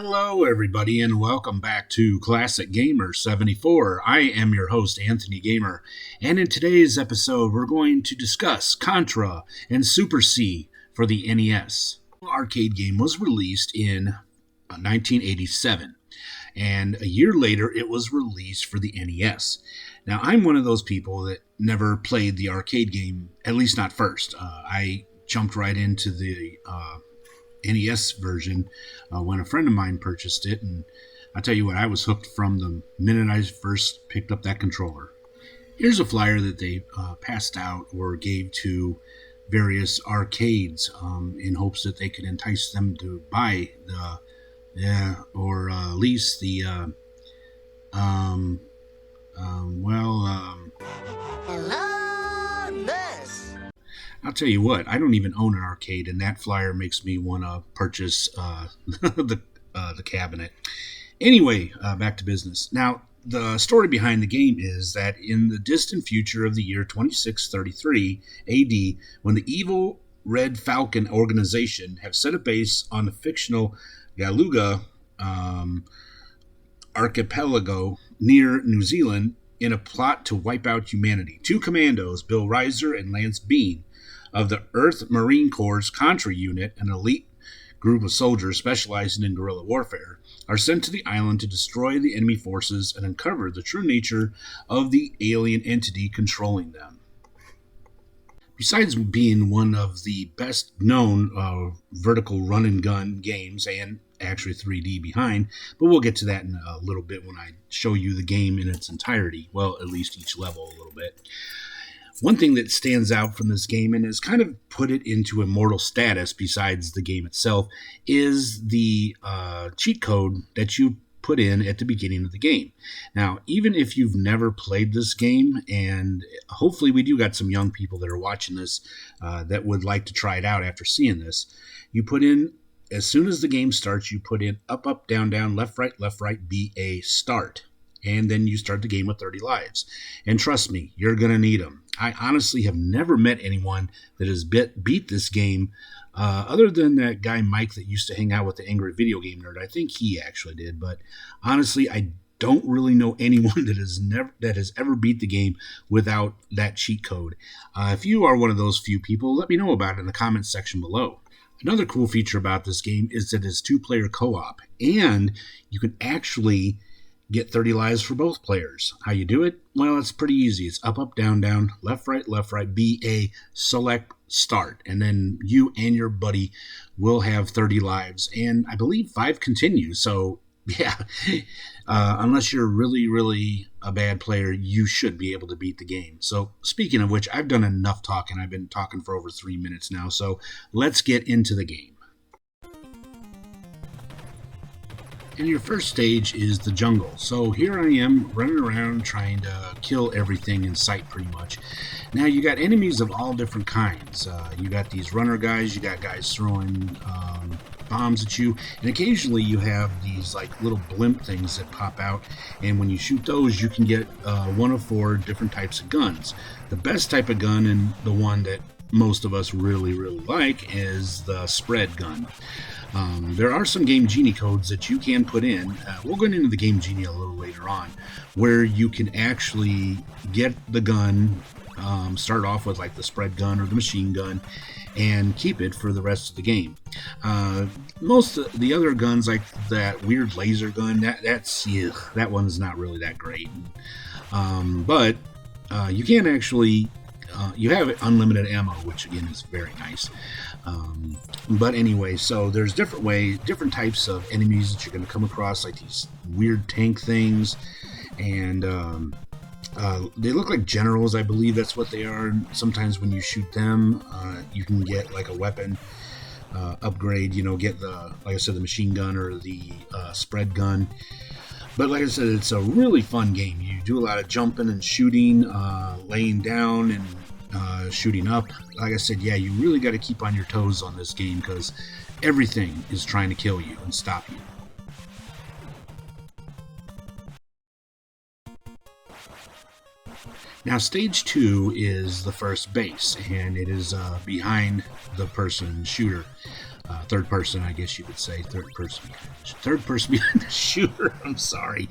Hello, everybody, and welcome back to Classic Gamer 74. I am your host, Anthony Gamer, and in today's episode, we're going to discuss Contra and Super C for the NES. The arcade game was released in 1987, and a year later, it was released for the NES. Now, I'm one of those people that never played the arcade game, at least not first. I jumped right into the NES version when a friend of mine purchased it, and I'll tell you what, I was hooked from the minute I first picked up that controller. Here's a flyer that they passed out or gave to various arcades in hopes that they could entice them to buy or lease the Hello, NES. I'll tell you what, I don't even own an arcade, and that flyer makes me want to purchase the cabinet. Anyway, back to business. Now, the story behind the game is that in the distant future of the year 2633 AD, when the evil Red Falcon organization have set a base on the fictional Galuga archipelago near New Zealand in a plot to wipe out humanity, two commandos, Bill Reiser and Lance Bean, of the Earth Marine Corps' Contra unit, an elite group of soldiers specializing in guerrilla warfare, are sent to the island to destroy the enemy forces and uncover the true nature of the alien entity controlling them. Besides being one of the best known vertical run and gun games, and actually 3D behind, but we'll get to that in a little bit when I show you the game in its entirety, well, at least each level a little bit. One thing that stands out from this game and has kind of put it into immortal status besides the game itself is the cheat code that you put in at the beginning of the game. Now, even if you've never played this game, and hopefully we do got some young people that are watching this that would like to try it out after seeing this, you put in, as soon as the game starts, you put in up, up, down, down, left, right, BA, start. And then you start the game with 30 lives. And trust me, you're going to need them. I honestly have never met anyone that has beat this game other than that guy Mike that used to hang out with the Angry Video Game Nerd. I think he actually did. But honestly, I don't really know anyone that has ever beat the game without that cheat code. If you are one of those few people, let me know about it in the comments section below. Another cool feature about this game is that it's two-player co-op, and you can actually get 30 lives for both players. How you do it? Well, it's pretty easy. It's up, up, down, down, left, right, BA, select, start. And then you and your buddy will have 30 lives. And I believe 5 continue. So, yeah, unless you're really, really a bad player, you should be able to beat the game. So, speaking of which, I've done enough talking. I've been talking for over 3 minutes now. So, let's get into the game. And your first stage is the jungle. So here I am running around trying to kill everything in sight pretty much. Now you got enemies of all different kinds. You got these runner guys, you got guys throwing bombs at you, and occasionally you have these like little blimp things that pop out, and when you shoot those you can get one of 4 different types of guns. The best type of gun, and the one that most of us really like, is the spread gun. There are some Game Genie codes that you can put in. We'll go into the Game Genie a little later on, where you can actually get the gun, start off with like the spread gun or the machine gun, and keep it for the rest of the game. Most of the other guns, like that weird laser gun, that one's not really that great. But you can actually, you have unlimited ammo, which again is very nice. But anyway, so there's different types of enemies that you're going to come across, like these weird tank things, and they look like generals. I believe that's what they are. Sometimes when you shoot them, you can get like a weapon upgrade, get like I said, the machine gun or the spread gun. But like I said, it's a really fun game. You do a lot of jumping and shooting, laying down and shooting up. Like I said, yeah, you really got to keep on your toes on this game because everything is trying to kill you and stop you. Now, stage 2 is the first base, and it is behind the person shooter. Third person, I guess you could say. Third person behind the shooter. I'm sorry.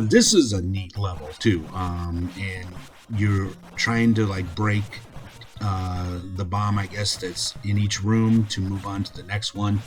This is a neat level too, and you're trying to like break the bomb, I guess, that's in each room to move on to the next one.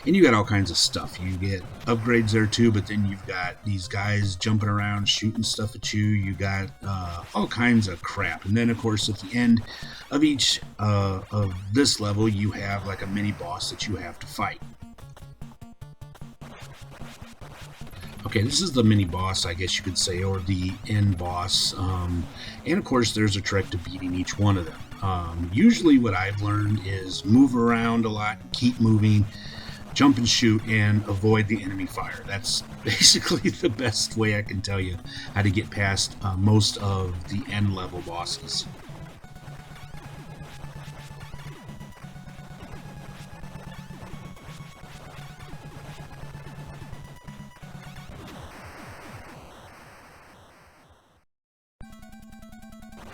And you got all kinds of stuff. You get upgrades there too, but then you've got these guys jumping around, shooting stuff at you. You got all kinds of crap. And then, of course, at the end of each of this level, you have like a mini boss that you have to fight. Okay, this is the mini boss, I guess you could say, or the end boss. And of course, there's a trick to beating each one of them. Usually, what I've learned is move around a lot, keep moving, jump and shoot, and avoid the enemy fire. That's basically the best way I can tell you how to get past most of the end level bosses.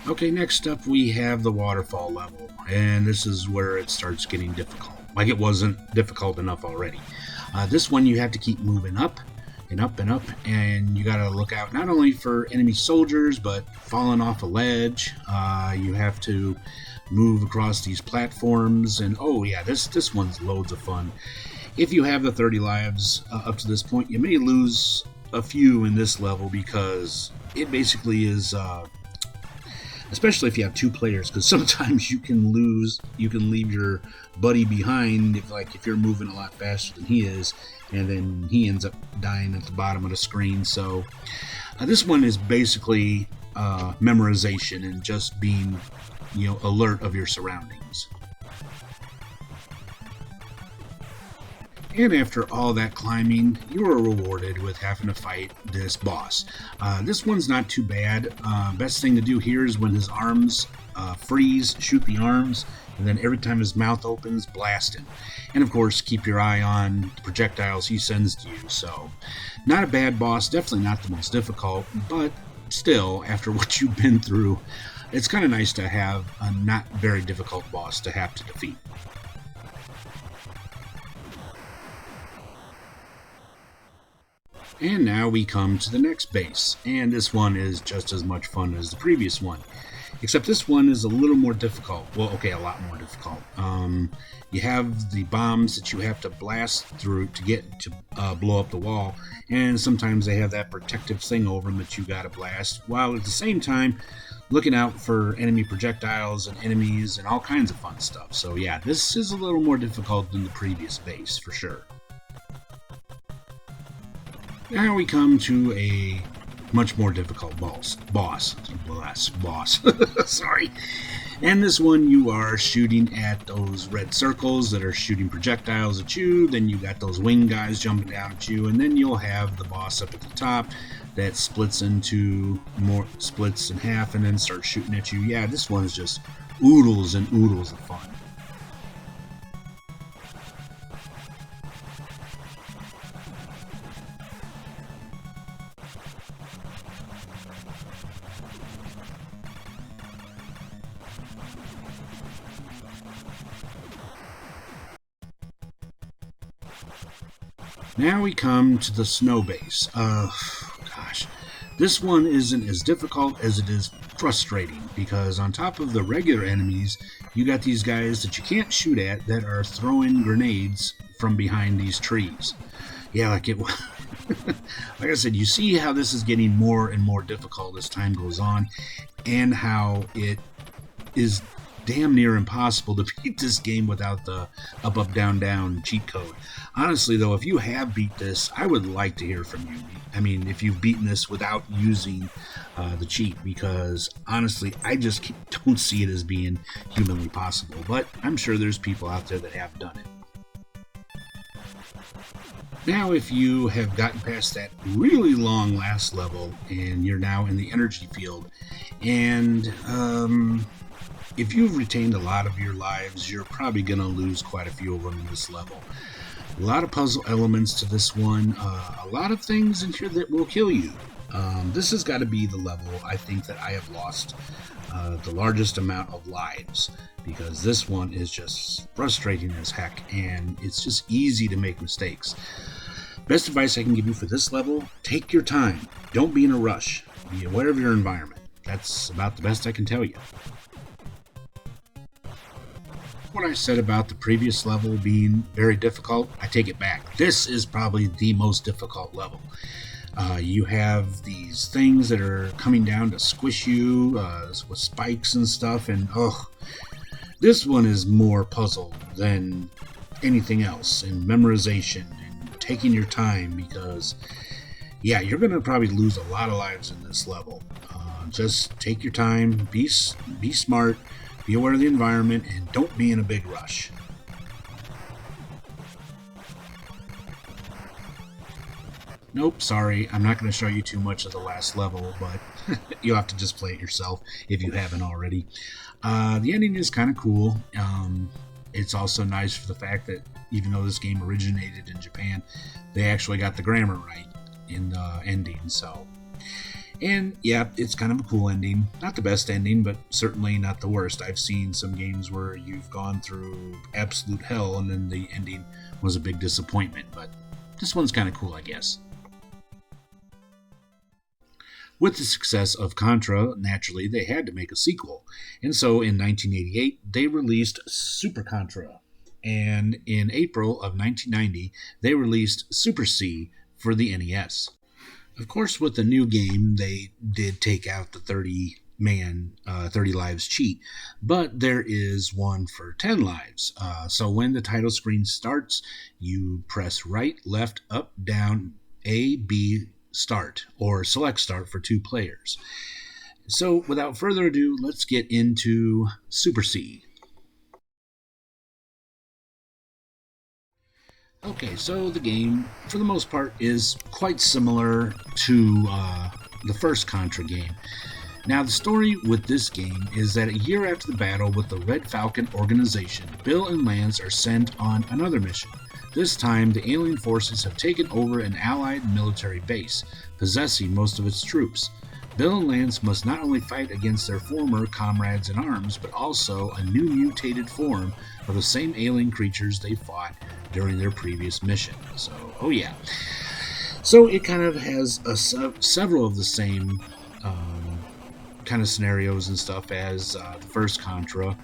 Okay, next up we have the waterfall level, and this is where it starts getting difficult. Like it wasn't difficult enough already. This one you have to keep moving up and up and up, and you gotta look out not only for enemy soldiers, but falling off a ledge. You have to move across these platforms, and oh yeah, this one's loads of fun. If you have the 30 lives up to this point, you may lose a few in this level because it basically is especially if you have two players, because sometimes you can leave your buddy behind if you're moving a lot faster than he is, and then he ends up dying at the bottom of the screen. So this one is basically memorization and just being alert of your surroundings. And after all that climbing, you are rewarded with having to fight this boss. This one's not too bad. Best thing to do here is when his arms freeze, shoot the arms, and then every time his mouth opens, blast him. And of course, keep your eye on the projectiles he sends to you. So, not a bad boss, definitely not the most difficult, but still, after what you've been through, it's kind of nice to have a not very difficult boss to have to defeat. And now we come to the next base, and this one is just as much fun as the previous one, except this one is a little more difficult. Well, okay, a lot more difficult. You have the bombs that you have to blast through to get to blow up the wall, and sometimes they have that protective thing over them that you gotta blast, while at the same time looking out for enemy projectiles and enemies and all kinds of fun stuff. So yeah, this is a little more difficult than the previous base, for sure. Now we come to a much more difficult boss. Sorry. And this one you are shooting at those red circles that are shooting projectiles at you. Then you got those wing guys jumping down at you, and then you'll have the boss up at the top that splits in half and then starts shooting at you. Yeah, this one is just oodles and oodles of fun. Now we come to the snow base. Gosh, this one isn't as difficult as it is frustrating, because on top of the regular enemies, you got these guys that you can't shoot at that are throwing grenades from behind these trees. Yeah, like I said, you see how this is getting more and more difficult as time goes on, and how it is damn near impossible to beat this game without the up, down, down cheat code. Honestly, though, if you have beat this, I would like to hear from you. I mean, if you've beaten this without using the cheat, because honestly, I just don't see it as being humanly possible. But I'm sure there's people out there that have done it. Now, if you have gotten past that really long last level, and you're now in the energy field, and if you've retained a lot of your lives, you're probably going to lose quite a few of them in this level. A lot of puzzle elements to this one, a lot of things in here that will kill you. This has got to be the level I think that I have lost the largest amount of lives, because this one is just frustrating as heck, and it's just easy to make mistakes. Best advice I can give you for this level: take your time. Don't be in a rush. Be aware of your environment. That's about the best I can tell you. What I said about the previous level being very difficult, I take it back. This is probably the most difficult level. You have these things that are coming down to squish you with spikes and stuff, and this one is more puzzle than anything else, and memorization and taking your time, because yeah, you're going to probably lose a lot of lives in this level. Just take your time, be smart, be aware of the environment, and don't be in a big rush. Nope, sorry, I'm not going to show you too much of the last level, but you'll have to just play it yourself if you haven't already. The ending is kind of cool. It's also nice for the fact that even though this game originated in Japan, they actually got the grammar right in the ending. And yeah, it's kind of a cool ending. Not the best ending, but certainly not the worst. I've seen some games where you've gone through absolute hell and then the ending was a big disappointment, but this one's kind of cool, I guess. With the success of Contra, naturally, they had to make a sequel. And so in 1988, they released Super Contra. And in April of 1990, they released Super C for the NES. Of course, with the new game, they did take out the 30 lives cheat, but there is one for 10 lives. So when the title screen starts, you press right, left, up, down, A, B, start, or select start for 2 players. So without further ado, let's get into Super C. Okay, so the game, for the most part, is quite similar to the first Contra game. Now, the story with this game is that a year after the battle with the Red Falcon organization, Bill and Lance are sent on another mission. This time, the alien forces have taken over an Allied military base, possessing most of its troops. Bill and Lance must not only fight against their former comrades in arms, but also a new mutated form of the same alien creatures they fought during their previous mission. So, oh yeah. So it kind of has several of the same kind of scenarios and stuff as the first Contra.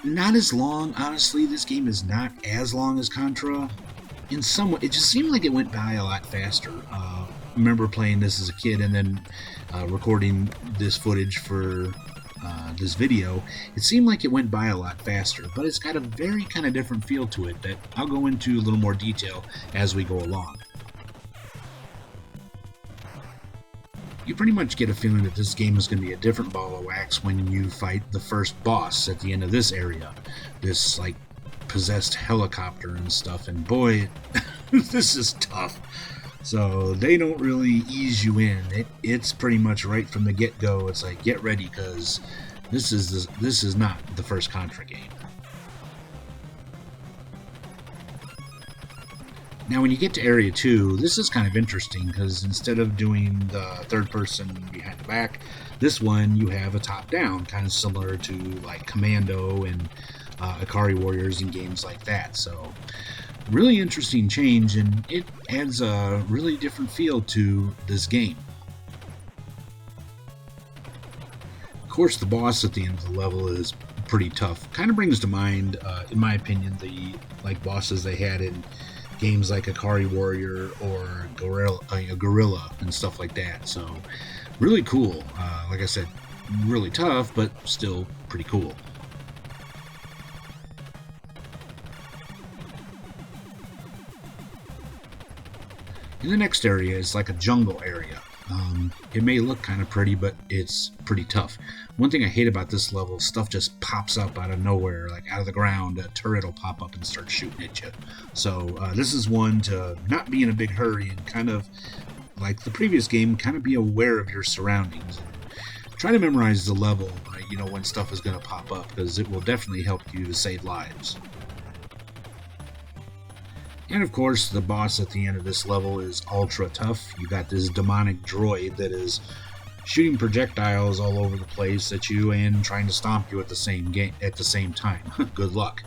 Not as long, honestly. This game is not as long as Contra. In some way, it just seemed like it went by a lot faster. Remember playing this as a kid and then recording this footage for this video. It seemed like it went by a lot faster, but it's got a very kind of different feel to it that I'll go into a little more detail as we go along. You pretty much get a feeling that this game is going to be a different ball of wax when you fight the first boss at the end of this area. This, like, possessed helicopter and stuff, and boy, this is tough. So they don't really ease you in. It's pretty much right from the get-go. It's like, get ready, because this is not the first Contra game. Now, when you get to Area 2, this is kind of interesting, because instead of doing the third person behind the back, this one you have a top-down, kind of similar to like Commando and Ikari Warriors and games like that. So, really interesting change, and it adds a really different feel to this game. Of course, the boss at the end of the level is pretty tough. Kind of brings to mind, in my opinion, the bosses they had in games like Ikari Warrior or Gorilla and stuff like that. So, really cool. Like I said, really tough, but still pretty cool. And the next area is like a jungle area. It may look kind of pretty, but it's pretty tough. One thing I hate about this level, stuff just pops up out of nowhere, like out of the ground. A turret will pop up and start shooting at you. So this is one to not be in a big hurry and kind of, like the previous game, kind of be aware of your surroundings. Try to memorize the level, when stuff is going to pop up, because it will definitely help you to save lives. And of course, the boss at the end of this level is ultra tough. You got this demonic droid that is shooting projectiles all over the place at you and trying to stomp you at the same time. Good luck.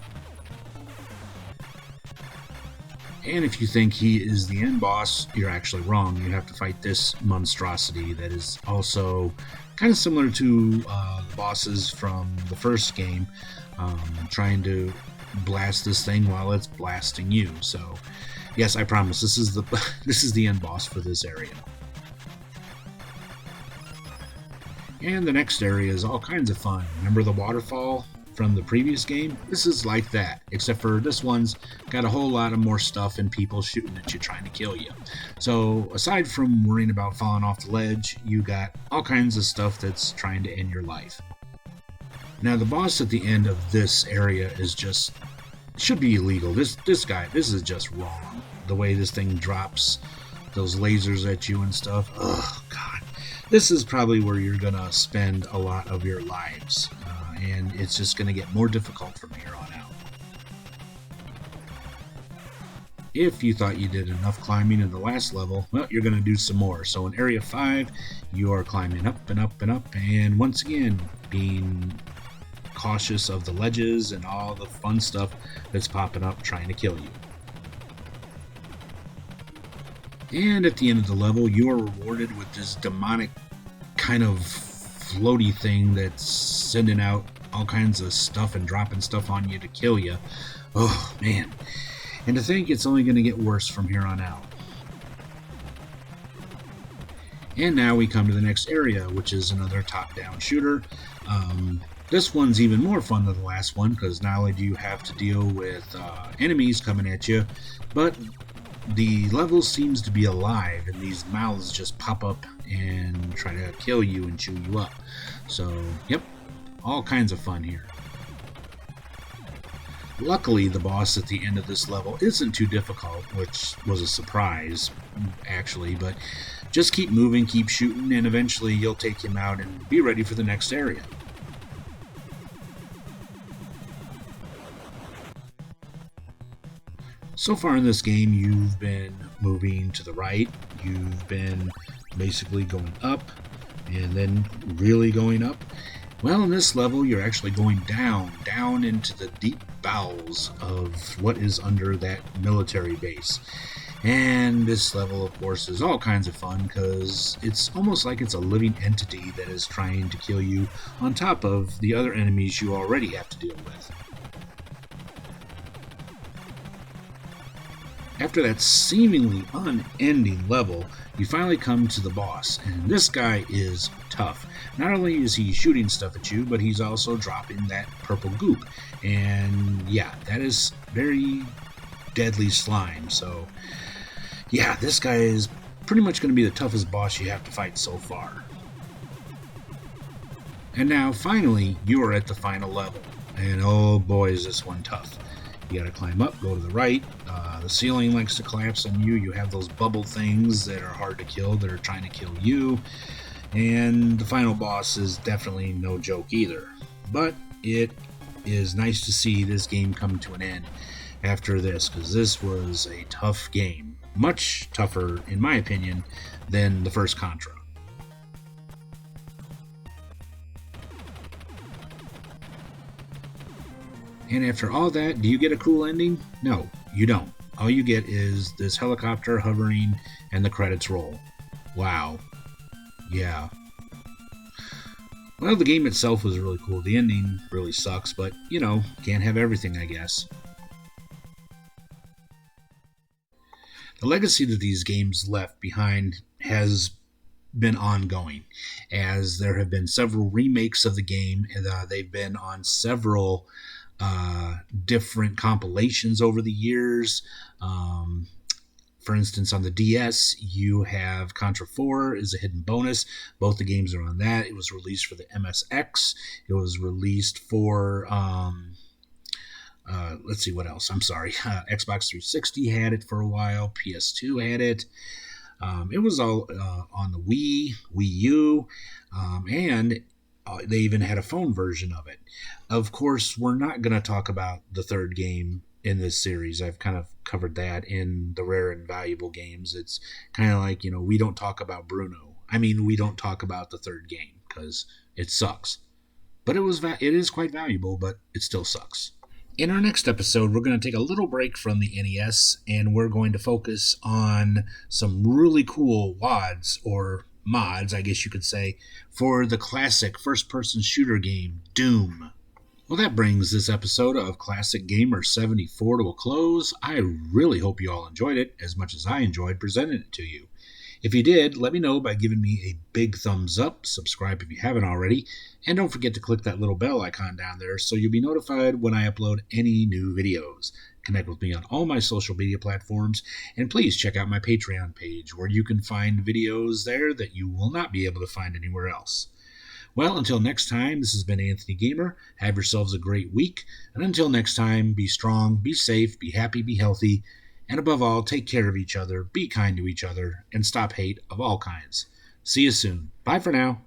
And if you think he is the end boss, you're actually wrong. You have to fight this monstrosity that is also kind of similar to the bosses from the first game, trying to blast this thing while it's blasting you. So, yes, I promise this is the this is the end boss for this area. And the next area is all kinds of fun. Remember the waterfall from the previous game? This is like that, except for this one's got a whole lot of more stuff and people shooting at you trying to kill you. So aside from worrying about falling off the ledge, you got all kinds of stuff that's trying to end your life. Now the boss at the end of this area is just should be illegal. This is just wrong. The way this thing drops those lasers at you and stuff. Oh god. This is probably where you're gonna spend a lot of your lives, and it's just gonna get more difficult from here on out. If you thought you did enough climbing in the last level, well, you're gonna do some more. So in Area 5, you are climbing up and up and up, and once again, being cautious of the ledges and all the fun stuff that's popping up trying to kill you. And at the end of the level, you are rewarded with this demonic kind of floaty thing that's sending out all kinds of stuff and dropping stuff on you to kill you. Oh, man. And to think it's only going to get worse from here on out. And now we come to the next area, which is another top-down shooter. This one's even more fun than the last one, because not only do you have to deal with enemies coming at you, but the level seems to be alive, and these mouths just pop up and try to kill you and chew you up. So, yep, all kinds of fun here. Luckily, the boss at the end of this level isn't too difficult, which was a surprise, actually, but just keep moving, keep shooting, and eventually you'll take him out and be ready for the next area. So far in this game, you've been moving to the right, you've been basically going up, and then really going up. Well, in this level, you're actually going down into the deep bowels of what is under that military base. And this level, of course, is all kinds of fun because it's almost like it's a living entity that is trying to kill you on top of the other enemies you already have to deal with. After that seemingly unending level, you finally come to the boss, and this guy is tough. Not only is he shooting stuff at you, but he's also dropping that purple goop. And yeah, that is very deadly slime. So yeah, this guy is pretty much going to be the toughest boss you have to fight so far. And now, finally, you are at the final level. And oh boy, is this one tough. You gotta climb up, go to the right. The ceiling likes to collapse on you. You have those bubble things that are hard to kill, that are trying to kill you. And the final boss is definitely no joke either. But it is nice to see this game come to an end after this, because this was a tough game. Much tougher, in my opinion, than the first Contra. And after all that, do you get a cool ending? No, you don't. All you get is this helicopter hovering and the credits roll. Wow. Yeah. Well, the game itself was really cool. The ending really sucks, but, you know, can't have everything, I guess. The legacy that these games left behind has been ongoing, as there have been several remakes of the game, and they've been on several different compilations over the years. For instance, on the DS, you have Contra 4 is a hidden bonus. Both the games are on that. It was released for the MSX. It was released for, let's see what else. I'm sorry. Xbox 360 had it for a while. PS2 had it. It was all on the Wii U, and they even had a phone version of it. Of course, we're not going to talk about the third game in this series. I've kind of covered that in the rare and valuable games. It's kind of like, we don't talk about Bruno. I mean, we don't talk about the third game because it sucks. But it is quite valuable, but it still sucks. In our next episode, we're going to take a little break from the NES and we're going to focus on some really cool WADs, or mods, I guess you could say, for the classic first person shooter game, Doom. Well, that brings this episode of Classic Gamer 74 to a close. I really hope you all enjoyed it as much as I enjoyed presenting it to you. If you did, let me know by giving me a big thumbs up, subscribe if you haven't already, and don't forget to click that little bell icon down there so you'll be notified when I upload any new videos. Connect with me on all my social media platforms, and please check out my Patreon page where you can find videos there that you will not be able to find anywhere else. Well, until next time, this has been Anthony Gamer. Have yourselves a great week, and until next time, be strong, be safe, be happy, be healthy, and above all, take care of each other, be kind to each other, and stop hate of all kinds. See you soon. Bye for now.